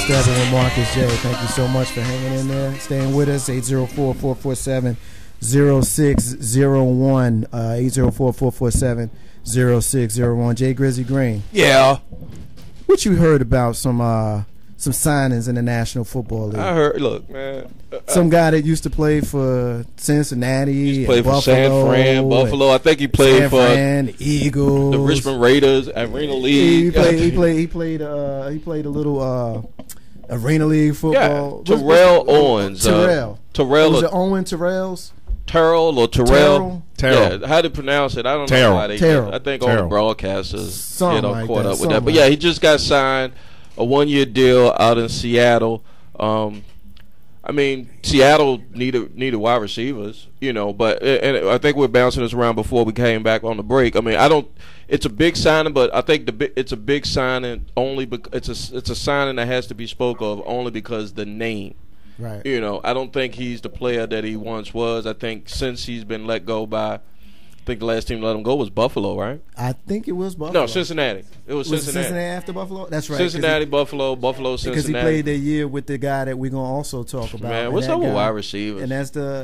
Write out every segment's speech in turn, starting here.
Steppin with Marcus J. Thank you so much for hanging in there, staying with us. 804-447-0601. 804-447-0601. Jay Grizzly Green. Yeah. What you heard about some signings in the National Football League? I heard. Look, man. Some guy that used to play for Cincinnati, Played for San Fran, Buffalo. I think he played for the Eagles, the Richmond Raiders, Arena League. He played a little Arena League football. Yeah. Terrell Owens. Terrell. Was it Owen Terrell's? Terrell or Terrell? Terrell. Yeah, how to pronounce it? I don't know why they did. I think all the broadcasters caught up with that. But yeah, he just got signed a 1-year deal out in Seattle. I mean, Seattle needed wide receivers, but and I think we're bouncing this around before we came back on the break. I mean, it's a big signing, but I think it's a big signing only because it's a signing that has to be spoke of only because the name. Right. I don't think he's the player that he once was. I think since he's been let go by, I think the last team to let him go was Buffalo, right? I think it was Buffalo. No, Cincinnati. It was Cincinnati after Buffalo? That's right. Cincinnati, Buffalo, Cincinnati. Because he played that year with the guy that we're going to also talk about. Man, what's up with wide receivers? And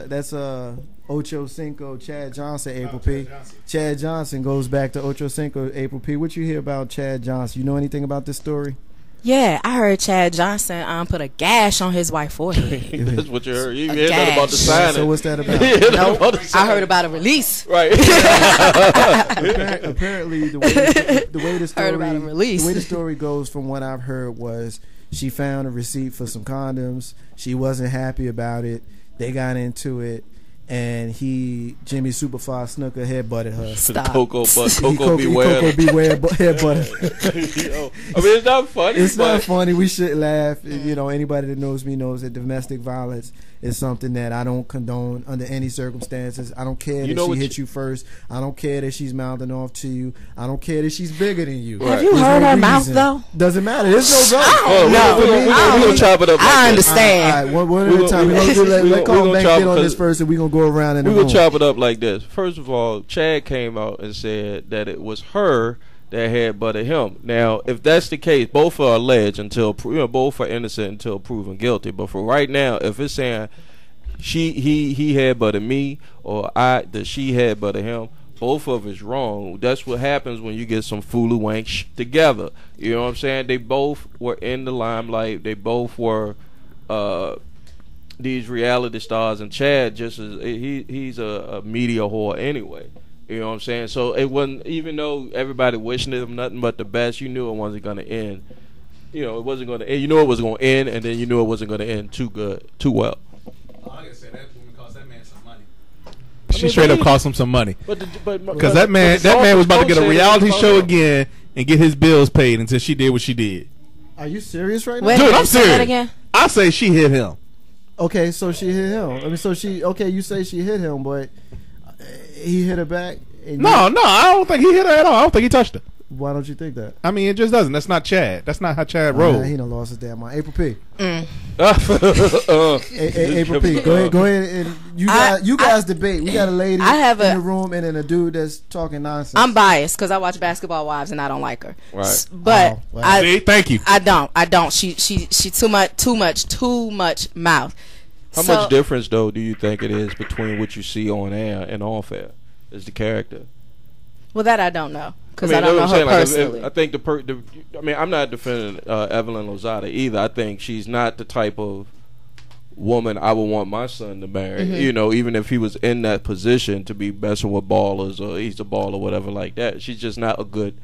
that's Ocho Cinco, Chad Johnson, April P. Chad Johnson goes back to Ocho Cinco, April P. What you hear about Chad Johnson? You know anything about this story? Yeah, I heard Chad Johnson put a gash on his wife's forehead. That's what you heard. You heard that about the signing. So what's that about? No, I heard about a release. Right. Apparently, the way the story goes, from what I've heard, was she found a receipt for some condoms. She wasn't happy about it. They got into it. And Jimmy Superfly Snooker headbutted her. Stop. Coco beware. Coco beware headbutted. I mean, it's not funny. It's not funny. We should laugh. Anybody that knows me knows that domestic violence is something that I don't condone under any circumstances. I don't care that she hit you first. I don't care that she's mouthing off to you. I don't care that she's bigger than you. Have you heard her mouth though? Doesn't matter. There's no vote. We're going to chop it up. I understand. All right, one at a time. Let Carl Banks get on this first, and we're going to go around in the room. We're going to chop it up like this. First of all, Chad came out and said that it was her that had butted him. Now, if that's the case, both are alleged both are innocent until proven guilty. But for right now, if it's saying he had butted me or she had butted him, both of it's wrong. That's what happens when you get some fooloo wank together. You know what I'm saying? They both were in the limelight. They both were these reality stars, and Chad he's a media whore anyway. You know what I'm saying? So it wasn't, even though everybody wishing him nothing but the best, you knew it wasn't going to end. It wasn't going to end. You knew it was going to end, and then you knew it wasn't going to end too well. I can say that woman cost that man some money. She straight up cost him some money. Because that man was about to get a reality show again and get his bills paid until she did what she did. Are you serious right now? Wait, Dude, I'm serious. Again? I say she hit him. Okay, so she hit him. I mean, you say she hit him, but he hit her back. No, I don't think he hit her at all. I don't think he touched her. Why don't you think that? I mean, it just doesn't. That's not Chad. That's not how Chad rolls. He done lost his damn mind. April P. April P. Go ahead, and you guys debate. We got a lady in the room and then a dude that's talking nonsense. I'm biased because I watch Basketball Wives and I don't like her. Right. But thank you. I don't. She too much mouth. How much difference though do you think it is between what you see on air and off air? Is the character? Well, that I don't know because I don't know her personally. I think I'm not defending Evelyn Lozada either. I think she's not the type of woman I would want my son to marry. Mm-hmm. Even if he was in that position to be messing with ballers or he's a baller or whatever like that. She's just not a good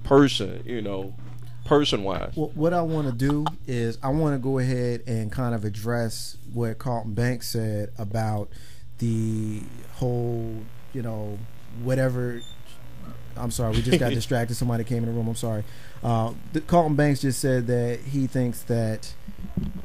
person. Person-wise. Well, what I want to do is I want to go ahead and kind of address what Carlton Banks said about the whole, whatever. I'm sorry, we just got distracted. Somebody came in the room. I'm sorry. Carlton Banks just said that he thinks that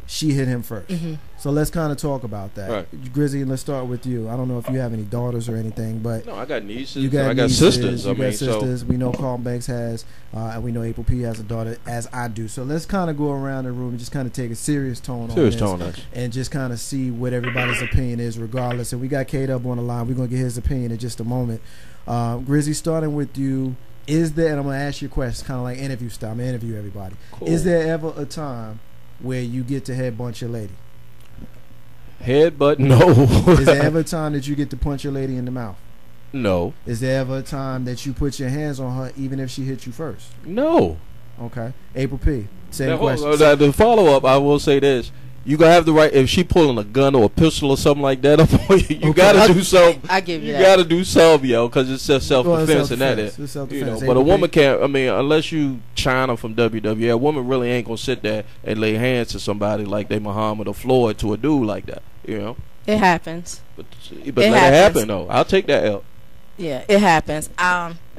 she hit him first. Mm-hmm. So let's kind of talk about that. Right. Grizzly, let's start with you. I don't know if you have any daughters or anything, but no, I got nieces. I got sisters. You got sisters. We know Carlton Banks has, and we know April P has a daughter, as I do. So let's kind of go around the room and just kind of take a serious tone on this, and just kind of see what everybody's opinion is, regardless. And we got K-Dub on the line. We're gonna get his opinion in just a moment. Grizzly, starting with you, and I'm gonna ask you a question, kind of like interview style. I'm gonna interview everybody. Cool. Is there ever a time where you get to headbutt your lady? Headbutt? No. Is there ever a time that you get to punch your lady in the mouth? No. Is there ever a time that you put your hands on her even if she hit you first? No. Okay. April P. Same Now, question. The follow up, I will say this. You gonna have the right, if she pulling a gun or a pistol or something like that up on you, you gotta do something. I give you that. You gotta do something, yo, because it's just self-defense and that is. You know, but a woman can't, I mean, unless you China from WWE, a woman really ain't gonna sit there and lay hands to somebody like they Muhammad or Floyd to a dude like that, you know? It happens. But let it happen, though. I'll take that L. Yeah, it happens.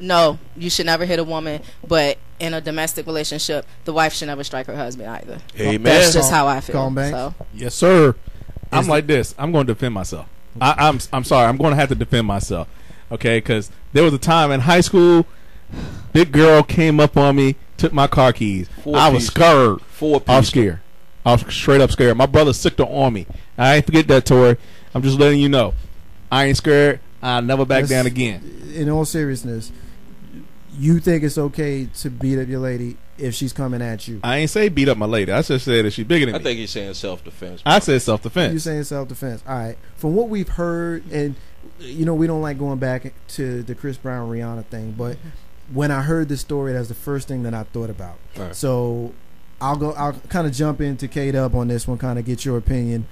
No, you should never hit a woman, but in a domestic relationship, the wife should never strike her husband either. Amen. That's just how I feel. So. Yes, sir. I'm like this. I'm going to defend myself. I'm sorry. I'm going to have to defend myself. Okay, because there was a time in high school, big girl came up on me, took my car keys. I was scared. I was scared. I was straight up scared. My brother sicked on me. I ain't forget that, Tori. I'm just letting you know. I ain't scared. I'll never back down again. In all seriousness, you think it's okay to beat up your lady if she's coming at you? I ain't say beat up my lady. I just said that she's bigger than me. I think he's saying self-defense. I said self-defense. You're saying self-defense. All right. From what we've heard, and you know, we don't like going back to the Chris Brown Rihanna thing, but when I heard this story, that's the first thing that I thought about. Right. So I'll kind of jump into K-Dub on this one, kind of get your opinion.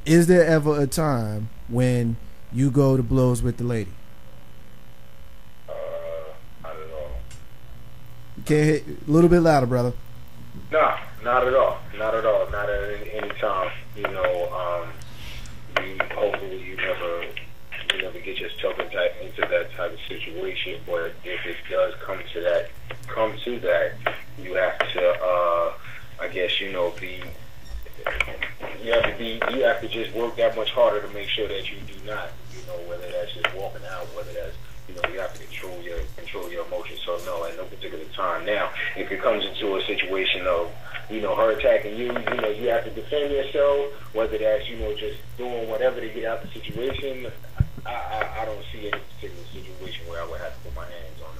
Is there ever a time when you go to blows with the lady? Not at all. You can't hit a little bit louder, brother. Nah, not at all. Not at all. Not at any time. You know, hopefully you never get yourself into that type of situation. But if it does come to that, you have to, I guess, you know, you have to just work that much harder to make sure that you do not, you know, whether that's just walking out, whether that's, you know, you have to control your emotions. So no, at no particular time. Now, if it comes into a situation of, you know, her attacking you, you know, you have to defend yourself, whether that's, you know, just doing whatever to get out the situation. I don't see any particular situation where I would have to put my hands on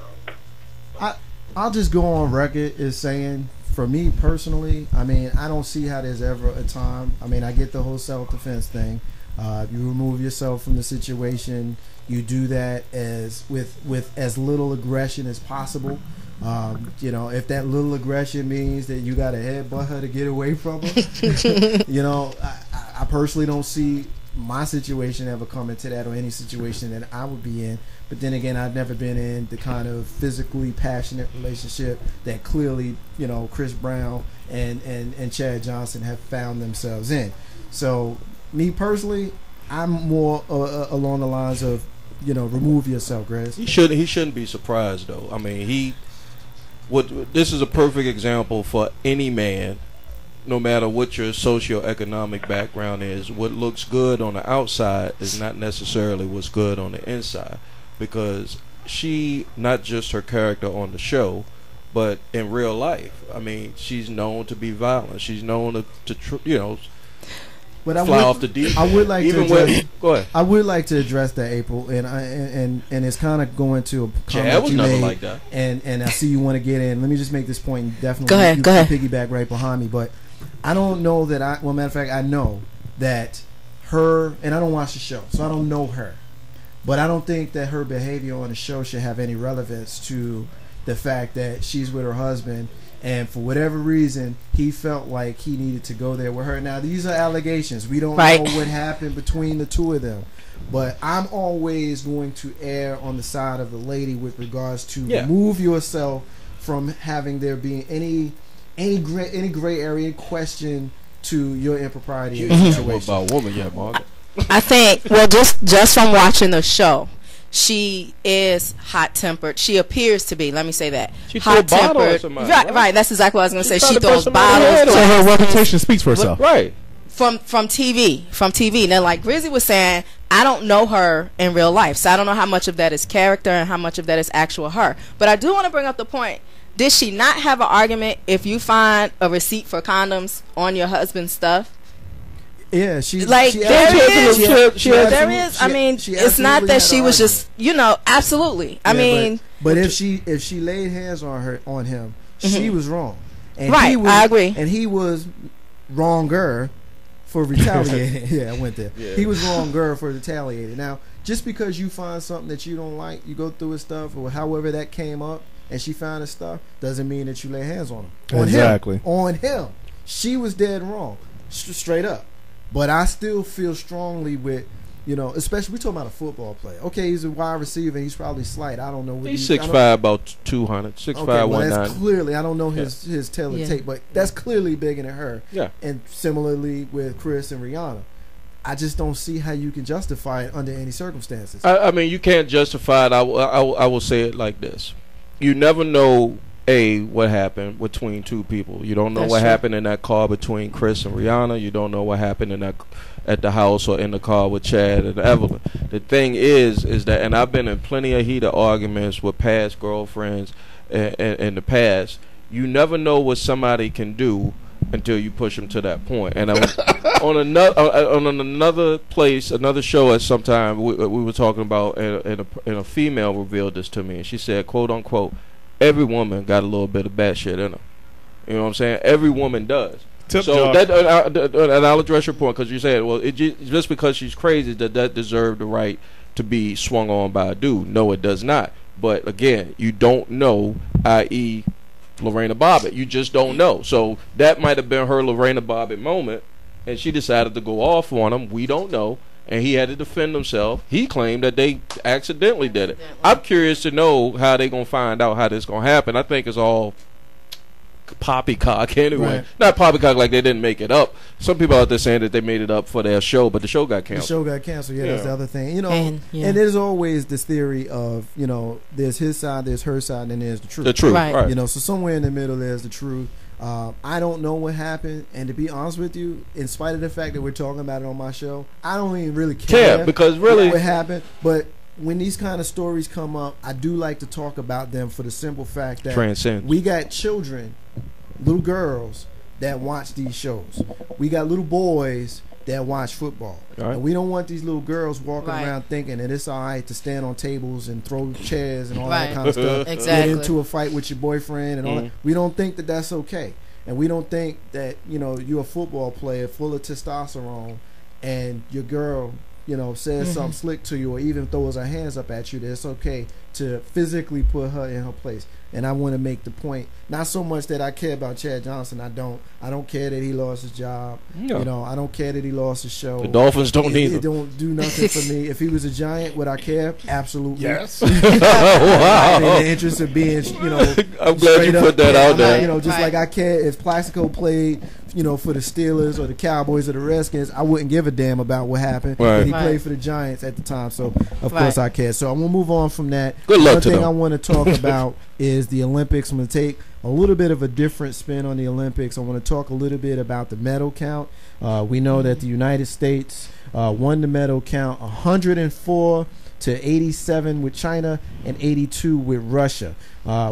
her. I'll just go on record as saying, for me personally, I mean, I don't see how there's ever a time. I mean, I get the whole self-defense thing. You remove yourself from the situation. You do that with as little aggression as possible. You know, if that little aggression means that you got to headbutt her to get away from her, you know, I personally don't see my situation ever coming to that, or any situation that I would be in. But then again, I've never been in the kind of physically passionate relationship that clearly, you know, Chris Brown and Chad Johnson have found themselves in. So me personally, I'm more along the lines of, you know, remove yourself, Grizz. He shouldn't be surprised though. I mean, this is a perfect example for any man, no matter what your socioeconomic background is. What looks good on the outside is not necessarily what's good on the inside, because she, not just her character on the show, but in real life, I mean, she's known to be violent. She's known to you know, but fly off the deep. I would like even to address, go ahead. I would like to address that, April, and it's kind of going to a comment you made, like that. And I see you want to get in. Let me just make this point. Definitely, go ahead. Piggyback right behind me, but I don't know that well, matter of fact, I know that her, and I don't watch the show, so I don't know her, but I don't think that her behavior on the show should have any relevance to the fact that she's with her husband, and for whatever reason, he felt like he needed to go there with her. Now, these are allegations. We don't know what happened between the two of them, but I'm always going to err on the side of the lady with regards to remove yourself from having there being any gray area question to your impropriety in the situation. About a woman, Margaret. I think, well, just from watching the show, she is hot-tempered. She appears to be. Let me say that. She hot-tempered. Right. That's exactly what I was going to say. She throws bottles. So her reputation speaks for itself. Right. From TV. Now, like Grizzy was saying, I don't know her in real life, so I don't know how much of that is character and how much of that is actual her. But I do want to bring up the point. Did she not have an argument if you find a receipt for condoms on your husband's stuff? Yeah, she like she there is. I mean, it's not that she was just, you know, absolutely. I mean, but if she laid hands on him, she was wrong. And Right, he was, I agree. And he was wronger for retaliating. Yeah, I went there. Yeah. He was wronger for retaliating. Now, just because you find something that you don't like, you go through his stuff, or however that came up, and she found his stuff, doesn't mean that you lay hands on him. Exactly. On him. She was dead wrong, straight up. But I still feel strongly with, especially we talking about a football player. Okay, he's a wide receiver. He's probably slight. I don't know. What He's 6'5", about 200, 6'5", okay, well, 190. that's clearly. I don't know his tail and tape, but that's clearly bigger than her. Yeah. And similarly with Chris and Rihanna, I just don't see how you can justify it under any circumstances. I mean, you can't justify it. I will say it like this: you never know what happened between two people. You don't know what happened in that car between Chris and Rihanna. You don't know what happened in that at the house or in the car with Chad and Evelyn. The thing is that, and I've been in plenty of heated arguments with past girlfriends in the past. You never know what somebody can do until you push them to that point. And I was on another place, another show at some time, we were talking about, and a female revealed this to me, and she said, quote unquote, every woman got a little bit of bad shit in her. You know what I'm saying? Every woman does. So that, and I'll address your point, because you said, well, just because she's crazy, that deserve the right to be swung on by a dude. No, it does not. But again, you don't know, i.e., Lorena Bobbitt. You just don't know. So that might have been her Lorena Bobbitt moment, and she decided to go off on him. We don't know. And he had to defend himself. He claimed that they accidentally did it. I'm curious to know how they going to find out how this going to happen. I think it's all poppycock anyway. Right. Not poppycock like they didn't make it up. Some people out there saying that they made it up for their show, but the show got canceled. The show got canceled. Yeah, that's the other thing. And there's always this theory of, there's his side, there's her side, and then there's the truth. The truth, right. So somewhere in the middle there's the truth. I don't know what happened, and to be honest with you, in spite of the fact that we're talking about it on my show, I don't even really care because really what happened. But when these kind of stories come up, I do like to talk about them for the simple fact that we got children, little girls that watch these shows. We got little boys that watch football. Right. And we don't want these little girls walking Right. around thinking that it's all right to stand on tables and throw chairs and all that kind of stuff. Exactly. Get into a fight with your boyfriend and all that. We don't think that that's okay. And we don't think that, you're a football player full of testosterone and your girl, says something slick to you or even throws her hands up at you, that it's okay to physically put her in her place. And I want to make the point, not so much that I care about Chad Johnson. I don't care that he lost his job. No. I don't care that he lost his show. The Dolphins don't either. It don't do nothing for me. If he was a Giant, would I care? Absolutely. Yes. Wow. In the interest of being, I'm glad you put that out there. Just like I care if Plaxico played, for the Steelers or the Cowboys or the Redskins, I wouldn't give a damn about what happened. Right. But he Right. played for the Giants at the time, so of Right. course I care. So I'm gonna move on from that. Good luck One to thing them. I want to talk about is the Olympics. I'm gonna take a little bit of a different spin on the Olympics. I want to talk a little bit about the medal count. We know that the United States won the medal count 104 to 87 with China and 82 with Russia.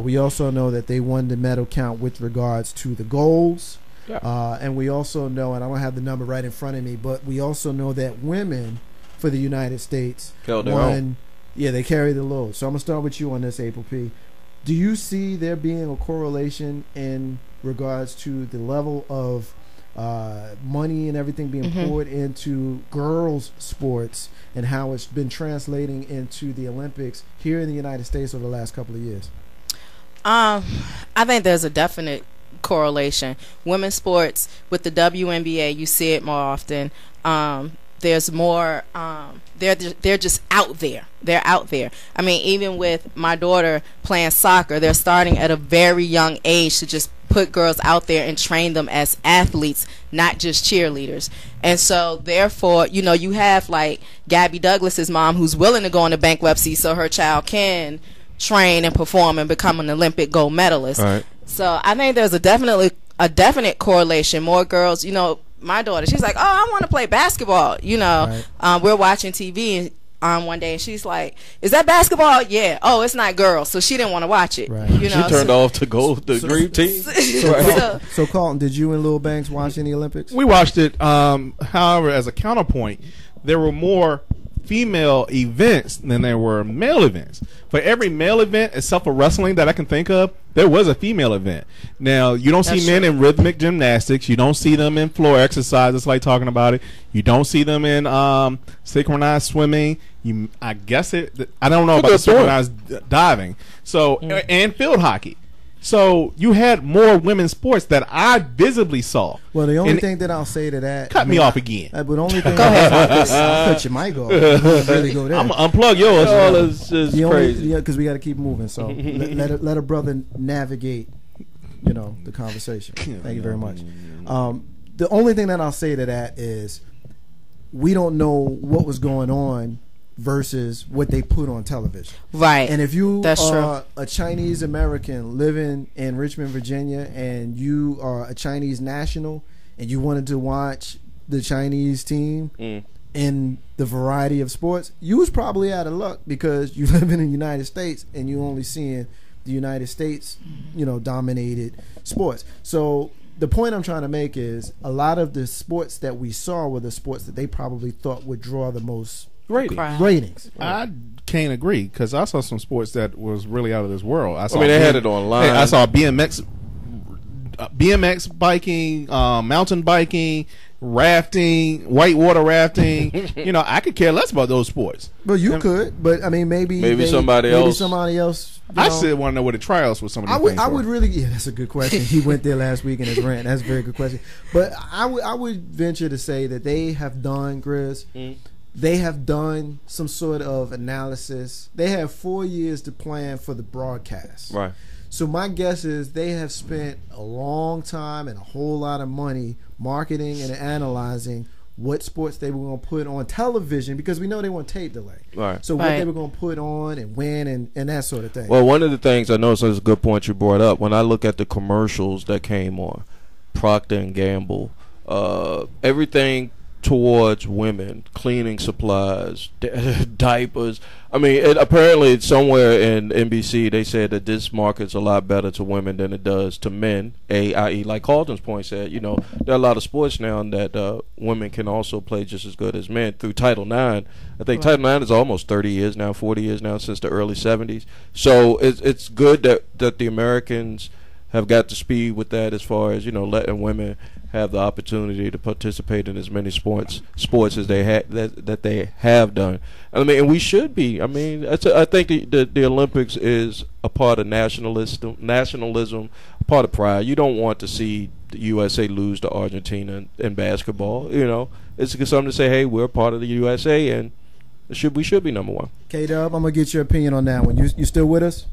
We also know that they won the medal count with regards to the goals. Yeah. And we also know, and I don't have the number right in front of me, but we also know that women for the United States Held their own. won. Yeah, they carry the load. So I'm going to start with you on this, April P. Do you see there being a correlation in regards to the level of money and everything being poured into girls' sports and how it's been translating into the Olympics here in the United States over the last couple of years? I think there's a definite correlation. Women's sports with the WNBA, you see it more often. There's more. They're just out there. They're out there. I mean, even with my daughter playing soccer, they're starting at a very young age to just put girls out there and train them as athletes, not just cheerleaders. And so, therefore, you have like Gabby Douglas's mom, who's willing to go into bankruptcy so her child can train and perform and become an Olympic gold medalist. All right. So I think there's a definite correlation. More girls, my daughter, she's like, oh, I want to play basketball. Right. We're watching TV one day, and she's like, is that basketball? Yeah. Oh, it's not girls, so she didn't want to watch it. Right. She turned off to go the green team. So Carlton, did you and Lil Banks watch any Olympics? We watched it. However, as a counterpoint, there were more female events than there were male events. For every male event, except for wrestling that I can think of, there was a female event. Now, you don't see men in rhythmic gymnastics. You don't see them in floor exercises like talking about it. You don't see them in synchronized swimming. I guess I don't know about the synchronized diving. So, and field hockey. So you had more women's sports that I visibly saw. Well, the only thing that I'll say to that, cut me off again. But the only thing, go ahead. I'll cut your mic off. Really go there. I'm gonna unplug yours. It's crazy. Yeah, because we got to keep moving. So let a brother navigate, the conversation. Thank you very much. The only thing that I'll say to that is, we don't know what was going on versus what they put on television. Right. And if you That's are true. a Chinese American living in Richmond, Virginia, and you are a Chinese national and you wanted to watch the Chinese team in the variety of sports, you was probably out of luck because you live in the United States and you only seeing the United States, dominated sports. So the point I'm trying to make is a lot of the sports that we saw were the sports that they probably thought would draw the most ratings. I can't agree because I saw some sports that was really out of this world. I mean, they had it online. I saw BMX biking, mountain biking, rafting, whitewater rafting. I could care less about those sports. Well, you could, but I mean, maybe somebody else. I still want to know what the tryouts for some of these things I would really. Yeah, that's a good question. He went there last week in his rant. That's a very good question. But I would venture to say that they have done, Grizz. They have done some sort of analysis. They have 4 years to plan for the broadcast. Right. So my guess is they have spent a long time and a whole lot of money marketing and analyzing what sports they were going to put on television because we know they want tape delay. Right. So what they were going to put on and when and that sort of thing. Well, one of the things I know, so it's a good point you brought up. When I look at the commercials that came on, Procter and Gamble, everything towards women, cleaning supplies, diapers. I mean, apparently somewhere in NBC they said that this market's a lot better to women than it does to men. I.e., like Carlton's point said, there are a lot of sports now that women can also play just as good as men through Title IX. I think Title IX is almost 30 years now, 40 years now since the early 70s. So it's good that the Americans have got to speed with that as far as letting women have the opportunity to participate in as many sports as they that they have done. I mean, and we should be. I mean, I think the Olympics is a part of nationalism, a part of pride. You don't want to see the USA lose to Argentina in basketball. It's something to say, hey, we're part of the USA, and we should be number one. K-Dub, I'm gonna get your opinion on that one. You still with us?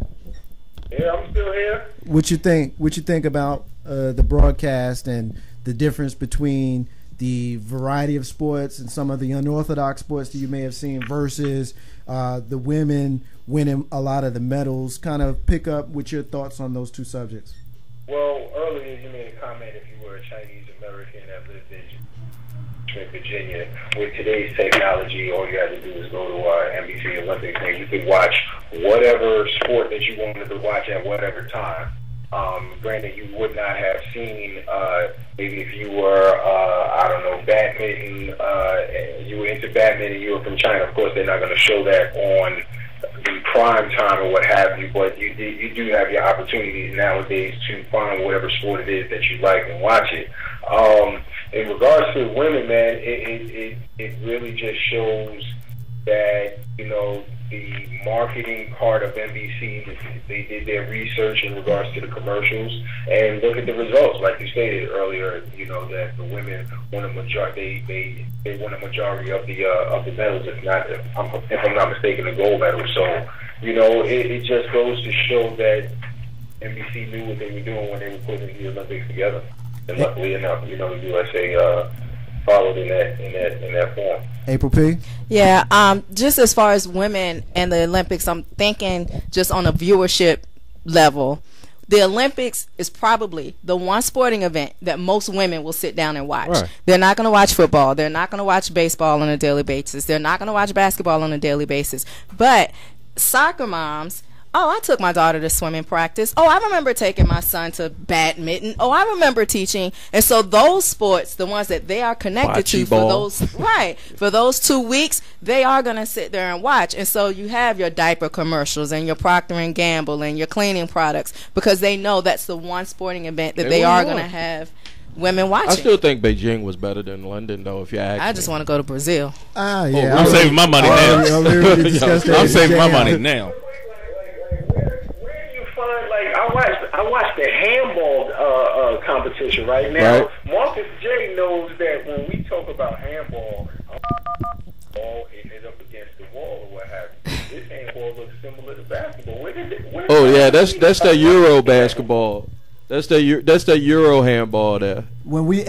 Yeah, I'm still here. What you think? What you think about the broadcast and the difference between the variety of sports and some of the unorthodox sports that you may have seen versus the women winning a lot of the medals? Kind of pick up with your thoughts on those two subjects. Well, earlier you made a comment if you were a Chinese American that lived in Virginia. With today's technology, all you have to do is go to NBC Olympics and you can watch whatever sport that you wanted to watch at whatever time. Granted, you would not have seen, maybe if you were, badminton, you were into badminton, you were from China. Of course, they're not going to show that on the prime time or what have you, but you do have your opportunities nowadays to find whatever sport it is that you like and watch it. In regards to women, man, it really just shows that, the marketing part of NBC, they did their research in regards to the commercials, and look at the results. Like you stated earlier, that the women won a majority. They won a majority of the medals, if I'm not mistaken, the gold medal. So, it just goes to show that NBC knew what they were doing when they were putting the Olympics together. And luckily enough, the USA followed in that form. April P. Yeah, just as far as women and the Olympics, I'm thinking just on a viewership level, the Olympics is probably the one sporting event that most women will sit down and watch. Right. They're not going to watch football. They're not going to watch baseball on a daily basis. They're not going to watch basketball on a daily basis. But soccer moms Oh, I took my daughter to swimming practice. Oh, I remember taking my son to badminton. Oh, I remember teaching. And so those sports, the ones that they are connected to for those 2 weeks, they are going to sit there and watch. And so you have your diaper commercials and your Procter & Gamble and your cleaning products, because they know that's the one sporting event that they are going to have women watching. I still think Beijing was better than London, though, if you ask me. I just want to go to Brazil. Yeah. I'm saving my money now. I'm saving my money now. I watched the handball competition right now. Right. Marcus J knows that when we talk about handball, ball is up against the wall or what have you. This handball looks similar to basketball. That's the Euro basketball. That's the Euro handball there. When we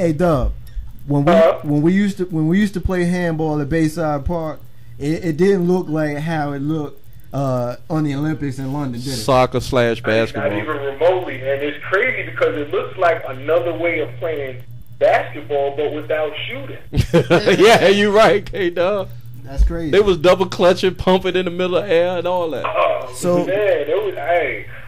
when we used to play handball at Bayside Park, it didn't look like how it looked on the Olympics in London, did it? Soccer / basketball. Not even remotely, and it's crazy because it looks like another way of playing basketball, but without shooting. Yeah, you're right, K-Dub. That's crazy. They was double clutching, pumping in the middle of the air and all that. So man,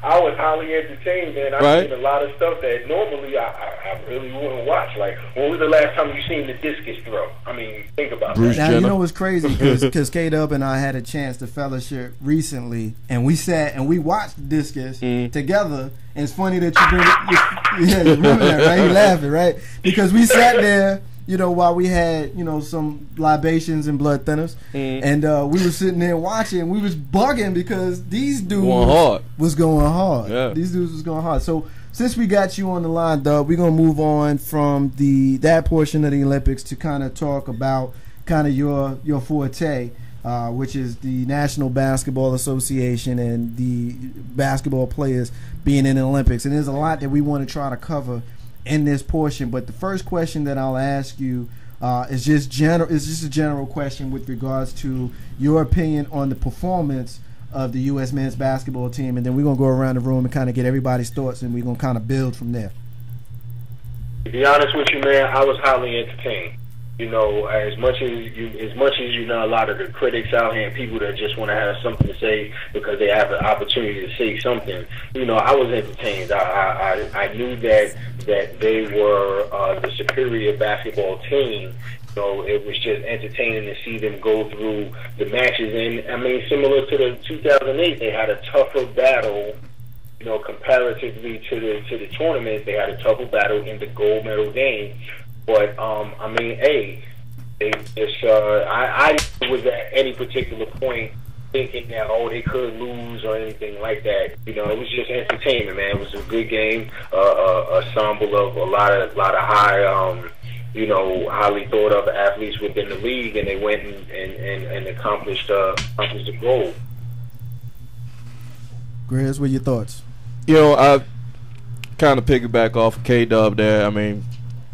I was highly entertained, man. I've seen a lot of stuff that normally I really wouldn't watch. Like, when was the last time you seen the discus throw? I mean, think about Bruce that. Now, you know what's crazy? Because K-Dub and I had a chance to fellowship recently, and we sat and we watched the discus together. And it's funny that you bring it. You remember that, right? You laughing, right? Because we sat there, you know, while we had, you know, some libations and blood thinners, and we were sitting there watching, and we was bugging because these dudes was going hard. Yeah. These dudes was going hard. So since we got you on the line, Dub, we're gonna move on from that portion of the Olympics to kind of talk about kind of your forte, which is the National Basketball Association and the basketball players being in the Olympics. And there's a lot that we want to try to cover in this portion, but the first question that I'll ask you is just a general question with regards to your opinion on the performance of the U.S. men's basketball team, and then we're gonna go around the room and kind of get everybody's thoughts, and we're gonna kind of build from there. To be honest with you, man, I was highly entertained. You know, as much as you know, a lot of the critics out here and people that just want to have something to say because they have an opportunity to say something. You know, I was entertained. I knew that they were the superior basketball team. So it was just entertaining to see them go through the matches. And I mean, similar to the 2008, they had a tougher battle. You know, comparatively to the tournament, they had a tougher battle in the gold medal game. But I mean, hey, I was at any particular point thinking that they could lose or anything like that. You know, it was just entertainment, man. It was a good game, ensemble of a lot of high, you know, highly thought of athletes within the league, and they went and accomplished the goal. Grizz, what are your thoughts? You know, I kind of piggyback off of K-Dub there. I mean,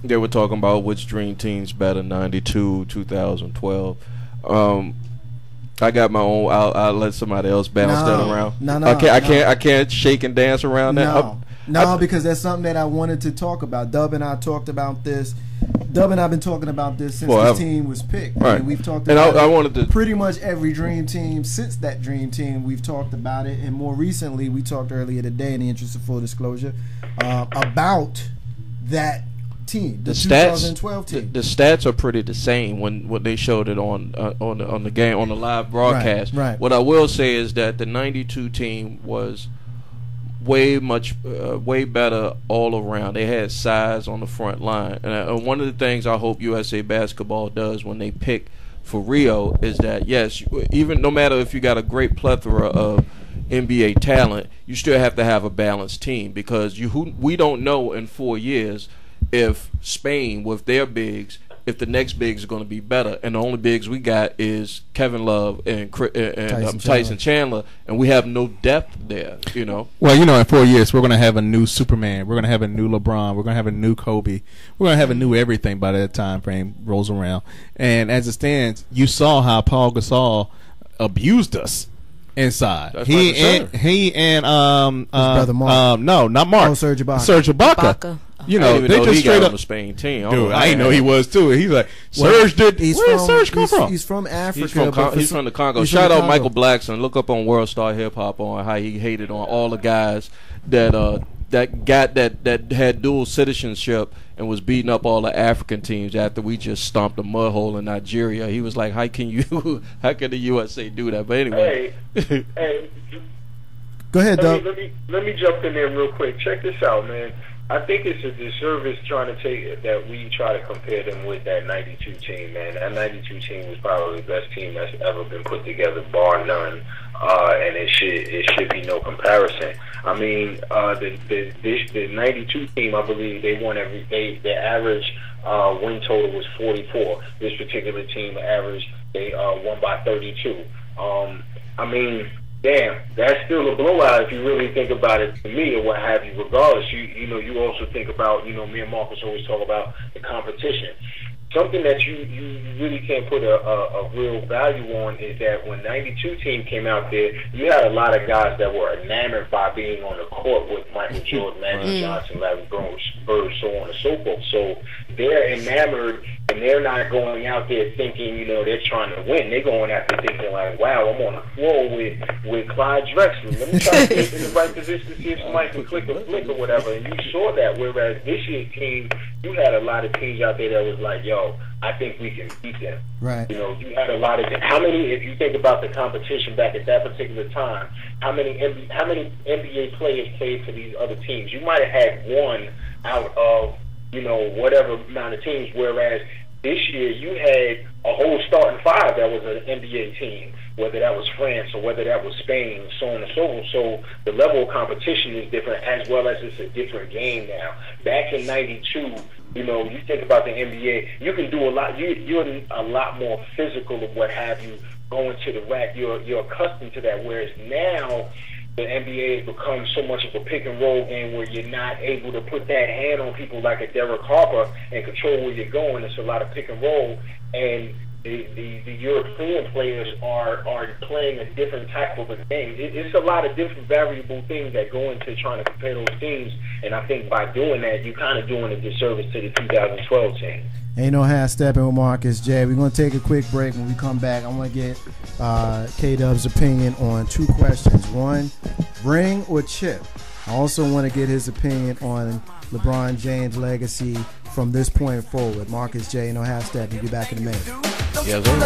they were talking about which dream team's better, 92, 2012. I got my own. I'll let somebody else bounce that around. No, I can't shake and dance around that. No, because that's something that I wanted to talk about. Dub and I talked about this. Dub and I've been talking about this since the team was picked. Right. And we've talked about I wanted to pretty much every dream team since that dream team. We've talked about it, and more recently, we talked earlier today, in the interest of full disclosure, about that team, the 2012 team. The stats are pretty the same when they showed it on the game, on the live broadcast. Right. What I will say is that the 92 team was way better all around. They had size on the front line, and one of the things I hope USA Basketball does when they pick for Rio is that, yes, even no matter if you got a great plethora of NBA talent, you still have to have a balanced team, because we don't know in 4 years if Spain with their bigs, if the next bigs are going to be better, and the only bigs we got is Kevin Love and Tyson Chandler, and we have no depth there. You know. Well, you know, in 4 years we're going to have a new Superman, we're going to have a new LeBron, we're going to have a new Kobe, we're going to have a new everything by that time frame rolls around. And as it stands, you saw how Paul Gasol abused us inside. That's he and his brother Mark. no, not Mark. Oh, Serge Ibaka. Serge Ibaka. You I know, didn't even they know just he straight got up. on the Spain team. Dude, I didn't know he was too. He's like, Serge did. Where did Serge come from? He's from Africa. He's from the Congo. He's from Shout the out Congo. Michael Blackson. Look up on World Star Hip Hop on how he hated on all the guys that that had dual citizenship and was beating up all the African teams after we just stomped a mud hole in Nigeria. He was like, how can the USA do that? But anyway. Hey, Go ahead, Doug. let me jump in there real quick. Check this out, man. I think it's a disservice trying to take that we try to compare them with that 92 team, man. That 92 team was probably the best team that's ever been put together, bar none. And it should be no comparison. I mean, the 92 team, I believe they won their average win total was 44. This particular team average, they won by 32. I mean, damn, that's still a blowout if you really think about it, to me, or what have you. Regardless, you also think about, me and Marcus always talk about the competition. Something that you really can't put a real value on is that when 92 team came out there, you had a lot of guys that were enamored by being on the court with Michael Jordan, Magic Johnson, Larry Bird, so on and so forth. So they're enamored, and they're not going out there thinking, they're trying to win. They're going out there thinking like, wow, I'm on the floor with Clyde Drexler. Let me try to get in the right position to see if somebody can click a flick or whatever. And you saw that, whereas this year's team, you had a lot of teams out there that was like, yo, I think we can beat them. Right. You had a lot of how many? If you think about the competition back at that particular time, how many NBA players played for these other teams? You might have had one out of whatever amount of teams. Whereas this year you had a whole starting five that was an NBA team, whether that was France or whether that was Spain, so on and so on. So the level of competition is different, as well as it's a different game now. Back in '92. You think about the NBA, you can do a lot. You're a lot more physical of what have you, going to the rack. You're accustomed to that. Whereas now, the NBA has become so much of a pick and roll game where you're not able to put that hand on people like a Derek Harper and control where you're going. It's a lot of pick and roll, and the European players are playing a different type of a game. It's a lot of different variable things that go into trying to compare those teams, and I think by doing that, you're kind of doing a disservice to the 2012 team. Ain't no half stepping with Marcus J. We're going to take a quick break. When we come back, I want to get K-Dub's opinion on two questions. One, ring or chip? I also want to get his opinion on LeBron James' legacy from this point forward. Marcus J. No half step. We'll be back in a minute. Yes, sir.